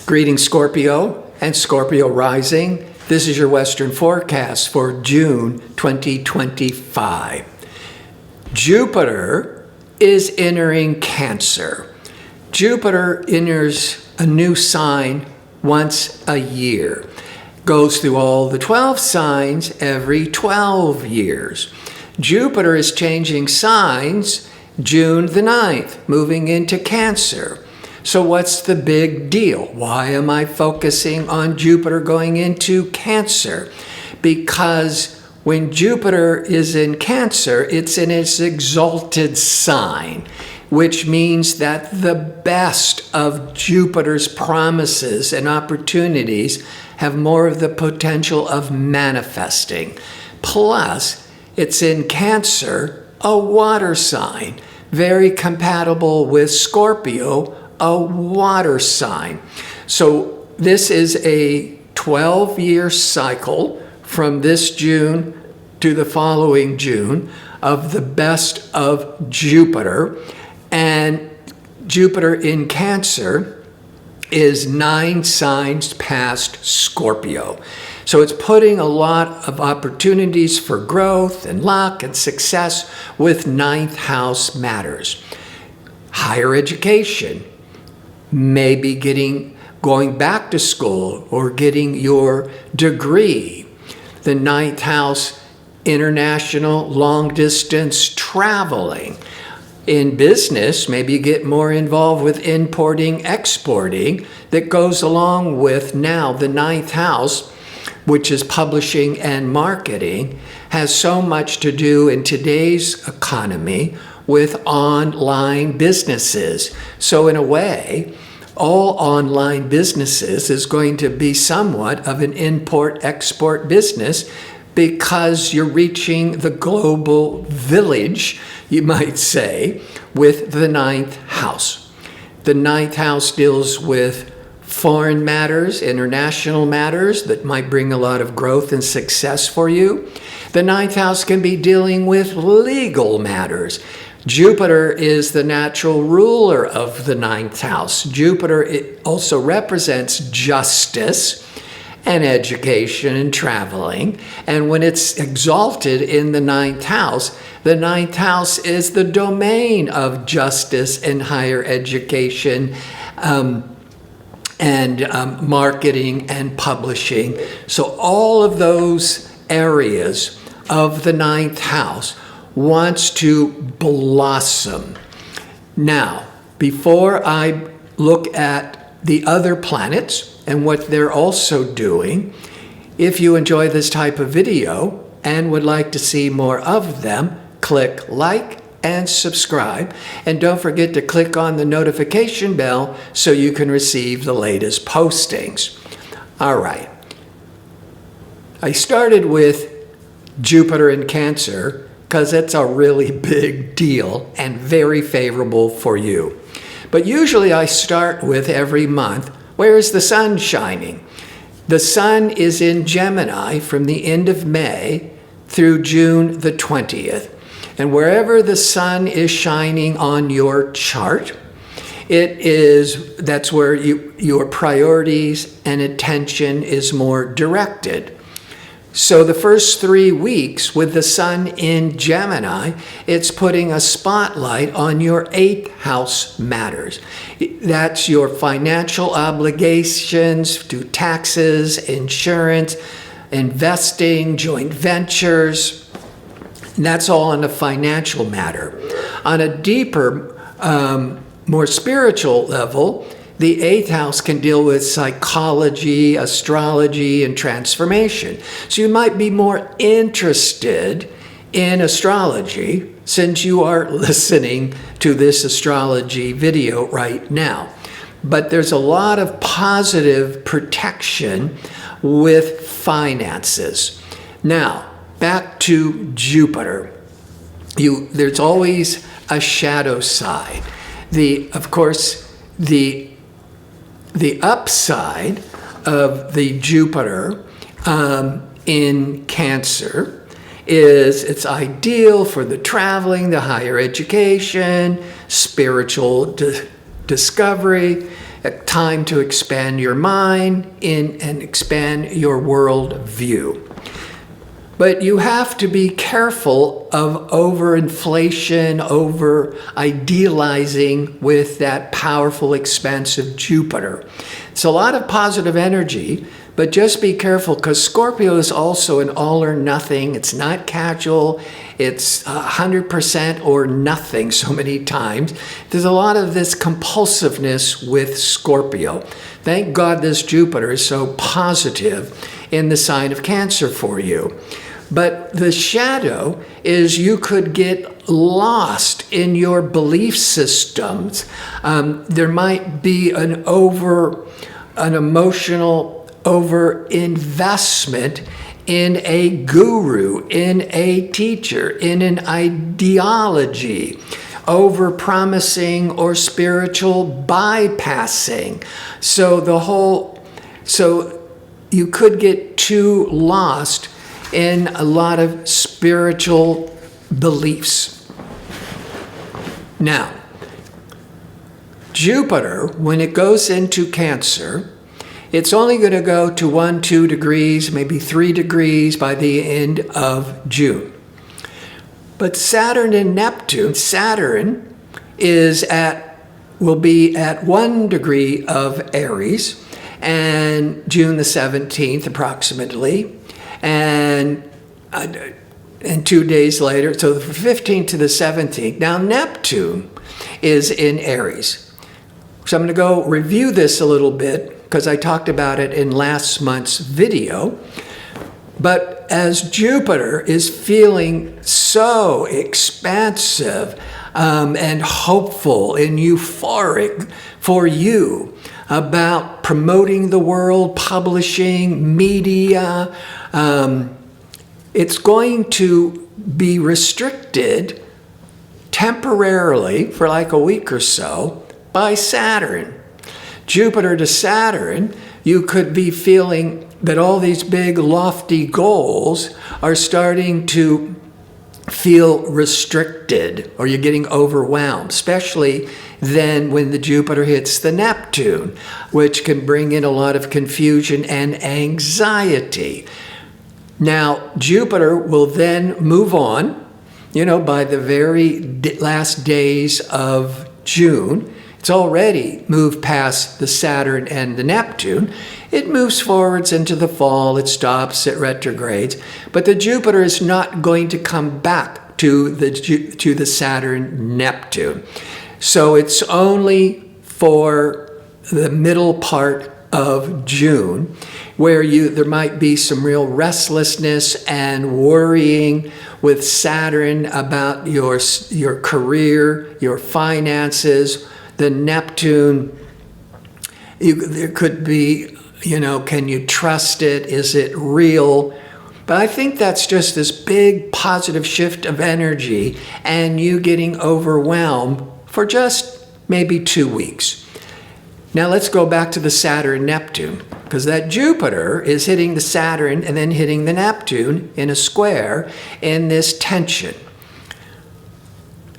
Greetings, Scorpio and Scorpio rising. This is your Western forecast for June 2025. Jupiter is entering Cancer. Jupiter enters a new sign once a year. Goes through all the 12 signs every 12 years. Jupiter is changing signs June the 9th, moving into Cancer. So what's the big deal? Why am I focusing on Jupiter going into Cancer? Because when Jupiter is in Cancer, it's in its exalted sign, which means that the best of Jupiter's promises and opportunities have more of the potential of manifesting. Plus, it's in Cancer, a water sign, very compatible with Scorpio, a water sign. So this is a 12-year cycle from this June to the following June of the best of Jupiter. And Jupiter in Cancer is 9 signs past Scorpio. So it's putting a lot of opportunities for growth and luck and success with 9th house matters. Higher education, maybe going back to school or getting your degree. The 9th house, international long distance traveling. In business, maybe you get more involved with importing, exporting that goes along with now the 9th house, which is publishing and marketing, has so much to do in today's economy with online businesses. So in a way, all online businesses is going to be somewhat of an import-export business because you're reaching the global village, you might say, with the 9th house. The 9th house deals with foreign matters, international matters that might bring a lot of growth and success for you. The 9th house can be dealing with legal matters. Jupiter is the natural ruler of the 9th house. Jupiter, it also represents justice and education and traveling. And when it's exalted in the 9th house is the domain of justice and higher education and marketing and publishing. So all of those areas of the 9th house wants to blossom. Now, before I look at the other planets and what they're also doing, if you enjoy this type of video and would like to see more of them, click like and subscribe. And don't forget to click on the notification bell so you can receive the latest postings. All right. I started with Jupiter in Cancer because it's a really big deal and very favorable for you. But usually I start with every month, where is the sun shining? The sun is in Gemini from the end of May through June the 20th. And wherever the sun is shining on your chart, that's where your priorities and attention is more directed. So the first 3 weeks with the sun in Gemini, it's putting a spotlight on your 8th house matters. That's your financial obligations to taxes, insurance, investing, joint ventures. And that's all on a financial matter. On a deeper, more spiritual level, the 8th house can deal with psychology, astrology, and transformation. So you might be more interested in astrology since you are listening to this astrology video right now. But there's a lot of positive protection with finances. Now, back to Jupiter. There's always a shadow side. Of course, the upside of the Jupiter in Cancer is it's ideal for the traveling, the higher education, spiritual discovery. a time to expand your mind and expand your world view. But you have to be careful of overinflation, over-idealizing with that powerful, expansive Jupiter. It's a lot of positive energy, but just be careful because Scorpio is also an all or nothing. It's not casual. It's 100% or nothing so many times. There's a lot of this compulsiveness with Scorpio. Thank God this Jupiter is so positive in the sign of Cancer for you. But the shadow is you could get lost in your belief systems. There might be an emotional over-investment in a guru, in a teacher, in an ideology, over-promising or spiritual bypassing. So you could get too lost in a lot of spiritual beliefs. Now, Jupiter, when it goes into Cancer, it's only going to go to 1-2 degrees, maybe 3 degrees by the end of June. But Saturn and Neptune, Saturn will be at 1 degree of Aries, and June the 17th approximately, and 2 days later, so the 15th to the 17th. Now Neptune is in Aries. So I'm going to go review this a little bit because I talked about it in last month's video. But as Jupiter is feeling so expansive and hopeful and euphoric for you about promoting the world, publishing, media, it's going to be restricted temporarily for like a week or so by Saturn. Jupiter to Saturn, you could be feeling that all these big lofty goals are starting to feel restricted, or you're getting overwhelmed, especially then when the Jupiter hits the Neptune, which can bring in a lot of confusion and anxiety. Now, Jupiter will then move on, by the very last days of June. It's already moved past the Saturn and the Neptune. It moves forwards into the fall. It stops, it retrogrades. But the Jupiter is not going to come back to the Saturn-Neptune. So it's only for the middle part of June where there might be some real restlessness and worrying with Saturn about your career, your finances. The Neptune, there could be, can you trust it? Is it real? But I think that's just this big positive shift of energy and you getting overwhelmed for just maybe 2 weeks. Now let's go back to the Saturn-Neptune, because that Jupiter is hitting the Saturn and then hitting the Neptune in a square in this tension.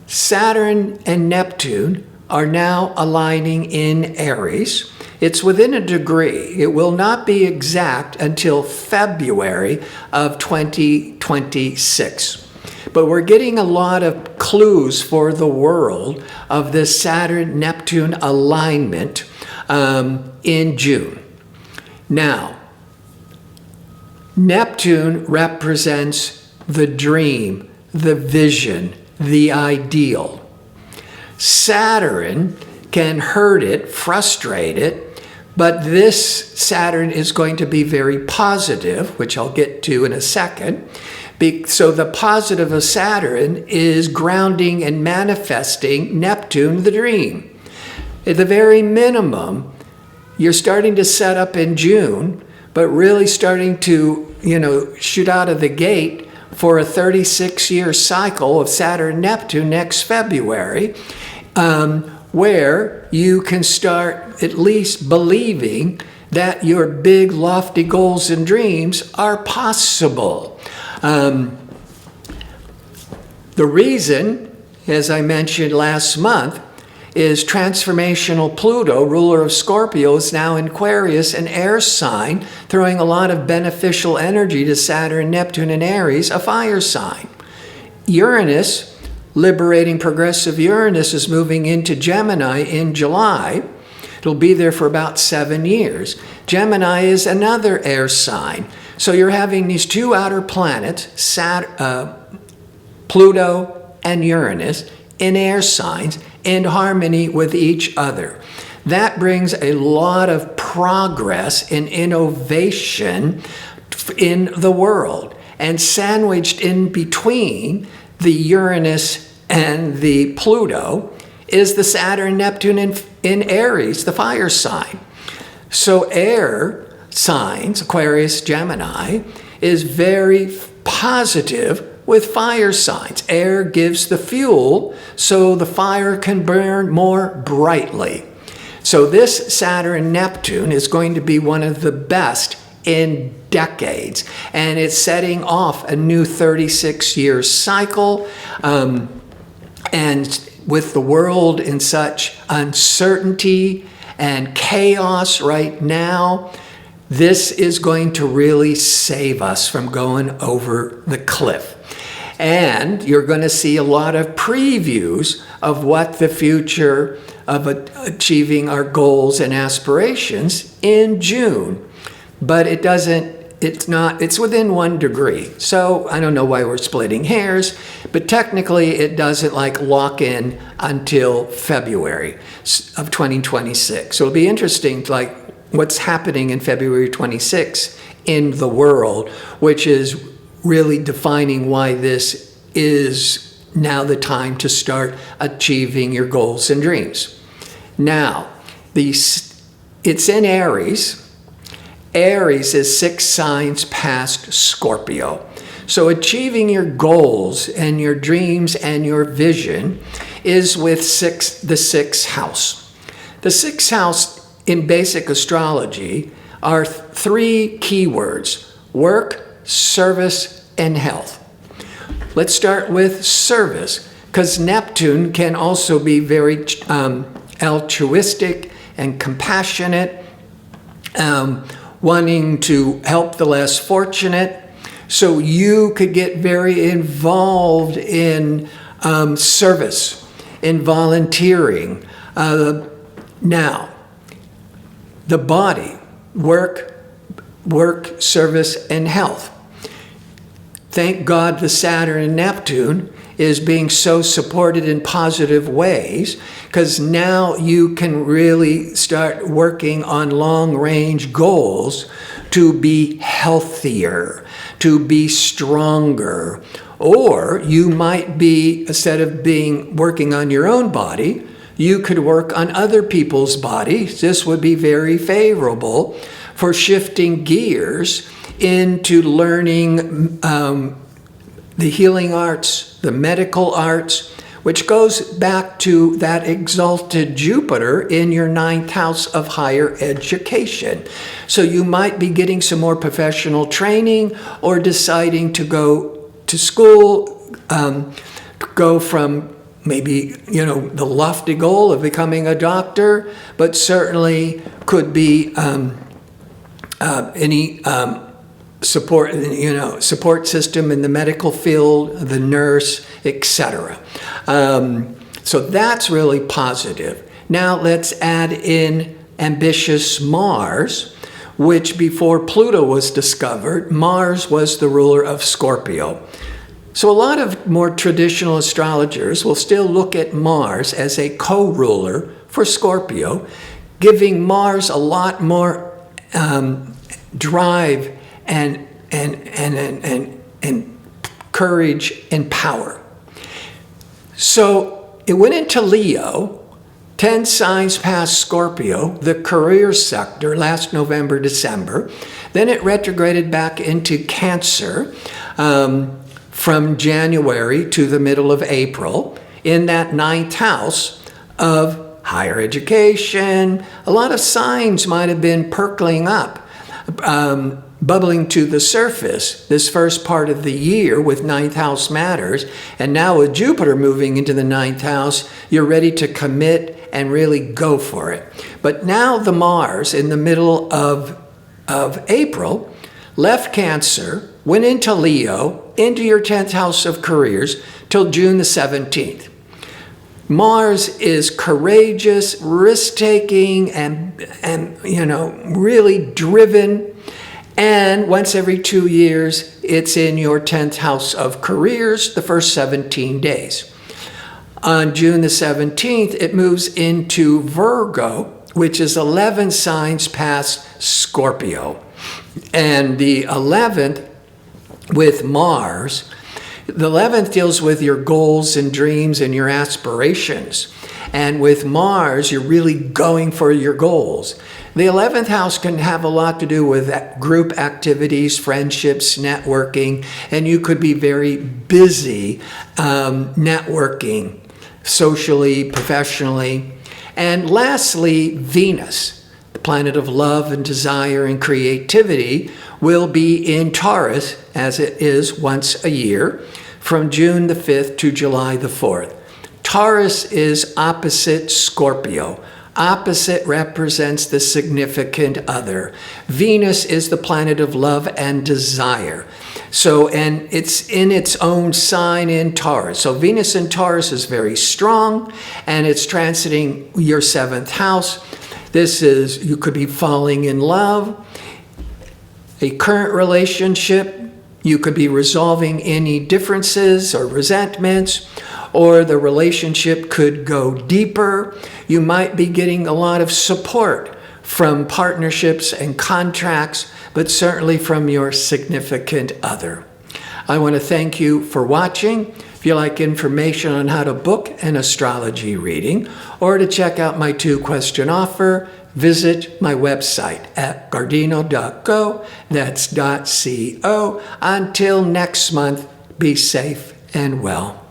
Saturn and Neptune are now aligning in Aries. It's within a degree. It will not be exact until February of 2026. But we're getting a lot of clues for the world of this Saturn-Neptune alignment in June. Now, Neptune represents the dream, the vision, the ideal. Saturn can hurt it, frustrate it, but this Saturn is going to be very positive, which I'll get to in a second. So the positive of Saturn is grounding and manifesting Neptune, the dream. At the very minimum, you're starting to set up in June, but really starting to, shoot out of the gate for a 36-year cycle of Saturn-Neptune next February, where you can start at least believing that your big, lofty goals and dreams are possible. The reason, as I mentioned last month, is transformational Pluto, ruler of Scorpio, is now in Aquarius, an air sign, throwing a lot of beneficial energy to Saturn, Neptune, and Aries, a fire sign. Uranus, liberating progressive Uranus, is moving into Gemini in July. It'll be there for about 7 years. Gemini is another air sign. So you're having these two outer planets, Pluto and Uranus, in air signs, in harmony with each other. That brings a lot of progress and innovation in the world. And sandwiched in between the Uranus and the Pluto is the Saturn, Neptune in Aries, the fire sign. So air signs, Aquarius, Gemini, is very positive with fire signs. Air gives the fuel so the fire can burn more brightly. So this Saturn Neptune is going to be one of the best in decades, and it's setting off a new 36-year cycle. And with the world in such uncertainty and chaos right now, this is going to really save us from going over the cliff. And you're going to see a lot of previews of what the future of achieving our goals and aspirations in June. But it's within 1 degree. So I don't know why we're splitting hairs, but technically it doesn't lock in until February of 2026. So it'll be interesting, what's happening in February 26 in the world, which is really defining why this is now the time to start achieving your goals and dreams. Now, it's in Aries. Aries is 6 signs past Scorpio. So achieving your goals and your dreams and your vision is with the 6th house. The 6th house in basic astrology are 3 keywords: work, service, and health. Let's start with service, because Neptune can also be very altruistic and compassionate, wanting to help the less fortunate. So you could get very involved in service, in volunteering. Now, the body, work, service, and health. Thank God the Saturn and Neptune is being so supported in positive ways, because now you can really start working on long-range goals to be healthier, to be stronger. Or you might be, instead of working on your own body, you could work on other people's bodies. This would be very favorable for shifting gears into learning the healing arts, the medical arts, which goes back to that exalted Jupiter in your 9th house of higher education. So you might be getting some more professional training, or deciding to go to school, go from maybe, the lofty goal of becoming a doctor, but certainly could be any support system in the medical field, the nurse, etc. So that's really positive. Now let's add in ambitious Mars, which before Pluto was discovered, Mars was the ruler of Scorpio. So a lot of more traditional astrologers will still look at Mars as a co-ruler for Scorpio, giving Mars a lot more drive and courage and power. So it went into Leo, 10 signs past Scorpio, the career sector, last November, December. Then it retrograded back into Cancer from January to the middle of April in that 9th house of higher education. A lot of signs might have been percolating up, bubbling to the surface this first part of the year with 9th house matters. And now with Jupiter moving into the 9th house, you're ready to commit and really go for it. But now the Mars in the middle of April left Cancer, went into Leo, into your 10th house of careers till June the 17th. Mars is courageous, risk-taking, and really driven. And once every 2 years, it's in your 10th house of careers, the first 17 days. On June the 17th, it moves into Virgo, which is 11 signs past Scorpio. And the 11th with Mars, the 11th deals with your goals and dreams and your aspirations. And with Mars, you're really going for your goals. The 11th house can have a lot to do with group activities, friendships, networking, and you could be very busy networking socially, professionally. And lastly, Venus, the planet of love and desire and creativity, will be in Taurus, as it is once a year, from June the 5th to July the 4th. Taurus is opposite Scorpio. Opposite represents the significant other. Venus is the planet of love and desire. So, and it's in its own sign in Taurus. So Venus in Taurus is very strong, and it's transiting your 7th house. This is, you could be falling in love, a current relationship, you could be resolving any differences or resentments, or the relationship could go deeper. You might be getting a lot of support from partnerships and contracts, but certainly from your significant other. I want to thank you for watching. If you like information on how to book an astrology reading or to check out my 2-question offer, visit my website at gardino.co. That's .co. Until next month, be safe and well.